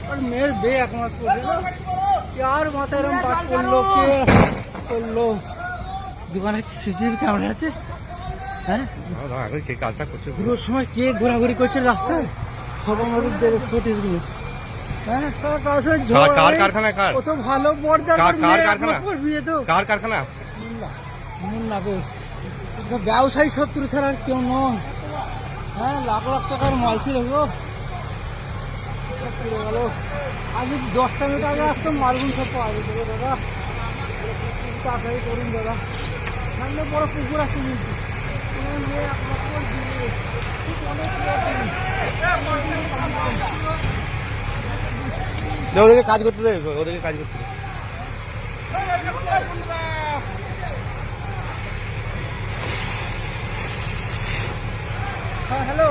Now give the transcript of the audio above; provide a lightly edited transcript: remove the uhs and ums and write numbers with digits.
और मेरे बे एक मास यार माता এরকম বাট করলো কে করলো দোকানে সিসিটিভি ক্যামেরা আছে হ্যাঁ আগে কে কাজটা করছে পুরো সময় কে ঘোরাঘুরি করছে রাস্তায় সব আমাদের ফুটেজ গুলো হ্যাঁ কার কারখানা কার কত ভালো বর্দা কার কারখানা বিয়ে তো কার কারখানা না ব্যবসায়ী শত্রু ছাড়া আর কেউ নয় হ্যাঁ লাখ লাখ টাকার মাল ছিল গো গেল আজ 10টা মিনিট আগে আসতাম মালগুন সব পাওয়া যেত দাদা তাড়াতাড়ি করুন দাদা সামনে বড় পুকুর আছে কিন্তু ওদেরকে কাজ করতে দেবে ওদেরকে কাজ করতে দেবে হ্যাঁ হ্যালো